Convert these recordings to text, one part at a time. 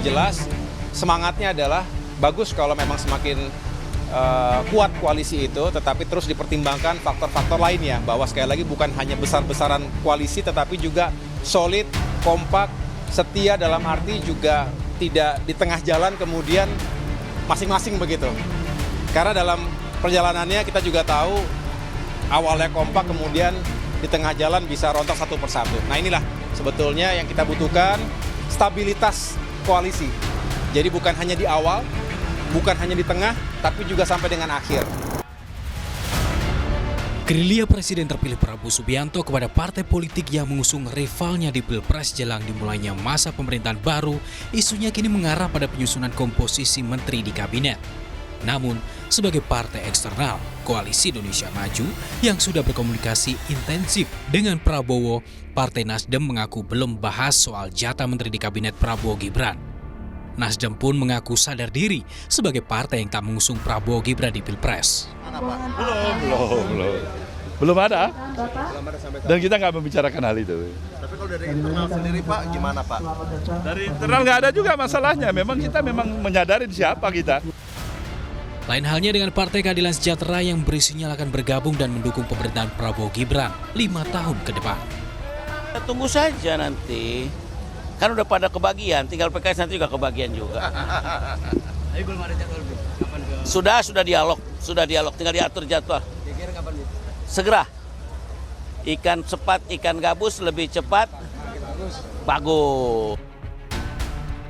jelas semangatnya adalah bagus kalau memang semakin kuat koalisi itu, tetapi terus dipertimbangkan faktor-faktor lainnya, bahwa sekali lagi bukan hanya besar-besaran koalisi tetapi juga solid, kompak, setia, dalam arti juga tidak di tengah jalan kemudian masing-masing begitu. Karena dalam perjalanannya kita juga tahu awalnya kompak kemudian di tengah jalan bisa rontok satu persatu. Nah inilah sebetulnya yang kita butuhkan, stabilitas koalisi. Jadi bukan hanya di awal, bukan hanya di tengah, tapi juga sampai dengan akhir. Gerilya Presiden terpilih Prabowo Subianto kepada partai politik yang mengusung rivalnya di Pilpres jelang dimulainya masa pemerintahan baru, isunya kini mengarah pada penyusunan komposisi menteri di kabinet. Namun, sebagai partai eksternal, Koalisi Indonesia Maju yang sudah berkomunikasi intensif dengan Prabowo, Partai Nasdem mengaku belum bahas soal jatah menteri di kabinet Prabowo Gibran. Nasdem pun mengaku sadar diri sebagai partai yang tak mengusung Prabowo Gibran di Pilpres. Belum ada. Dan kita nggak membicarakan hal itu. Tapi kalau dari internal sendiri Pak, gimana Pak? Dari internal nggak ada juga masalahnya. Kita memang menyadari siapa kita. Lain halnya dengan Partai Keadilan Sejahtera yang berisinya akan bergabung dan mendukung pemerintahan Prabowo Gibran 5 tahun ke depan. Kita tunggu saja nanti. Kan udah pada kebagian, tinggal PKS nanti juga kebagian juga. Tapi belum ada jadwal, kapan ke... Sudah dialog, tinggal diatur jadwal. Kira-kira kapan, Bu? Segera. Ikan cepat, ikan gabus lebih cepat, bagus.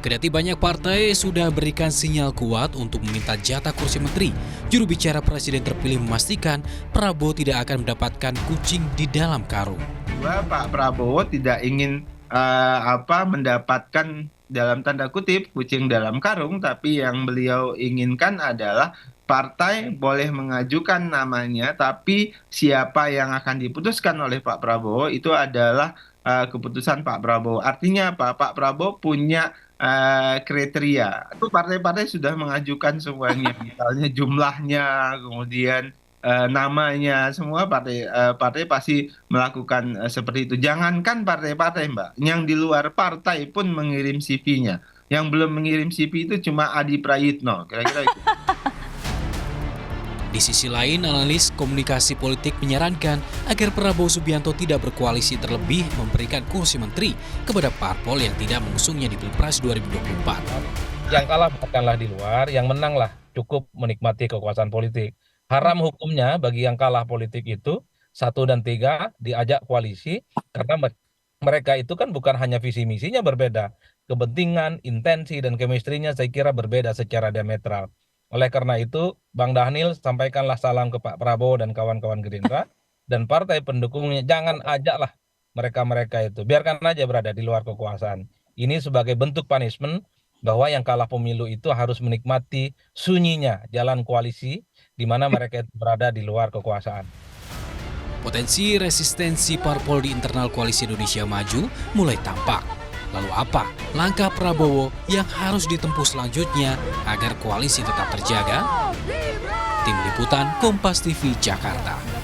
Kendati banyak partai sudah berikan sinyal kuat untuk meminta jatah kursi menteri, juru bicara Presiden terpilih memastikan Prabowo tidak akan mendapatkan kucing di dalam karung. Pak Prabowo tidak ingin mendapatkan dalam tanda kutip kucing dalam karung, tapi yang beliau inginkan adalah partai boleh mengajukan namanya, tapi siapa yang akan diputuskan oleh Pak Prabowo itu adalah keputusan Pak Prabowo. Artinya apa? Pak Prabowo punya kriteria. Itu partai-partai sudah mengajukan semuanya, misalnya jumlahnya, kemudian namanya, semua partai pasti melakukan seperti itu. Jangankan partai-partai Mbak, yang di luar partai pun mengirim CV-nya. Yang belum mengirim CV itu cuma Adi Prayitno, kira-kira itu. Di sisi lain, analis komunikasi politik menyarankan agar Prabowo Subianto tidak berkoalisi, terlebih memberikan kursi menteri kepada parpol yang tidak mengusungnya di Pilpres 2024. Yang kalah bukanlah di luar, yang menanglah cukup menikmati kekuasaan politik. Haram hukumnya bagi yang kalah politik itu 1 dan 3 diajak koalisi, karena mereka itu kan bukan hanya visi misinya berbeda, kepentingan, intensi, dan chemistry-nya saya kira berbeda secara diametral. Oleh karena itu, Bang Dhanil sampaikanlah salam ke Pak Prabowo dan kawan-kawan Gerindra dan partai pendukungnya, jangan ajaklah mereka-mereka itu, biarkan aja berada di luar kekuasaan. Ini sebagai bentuk punishment bahwa yang kalah pemilu itu harus menikmati sunyinya jalan koalisi di mana mereka itu berada di luar kekuasaan. Potensi resistensi parpol di internal Koalisi Indonesia Maju mulai tampak. Lalu apa langkah Prabowo yang harus ditempuh selanjutnya agar koalisi tetap terjaga? Tim Liputan Kompas TV Jakarta.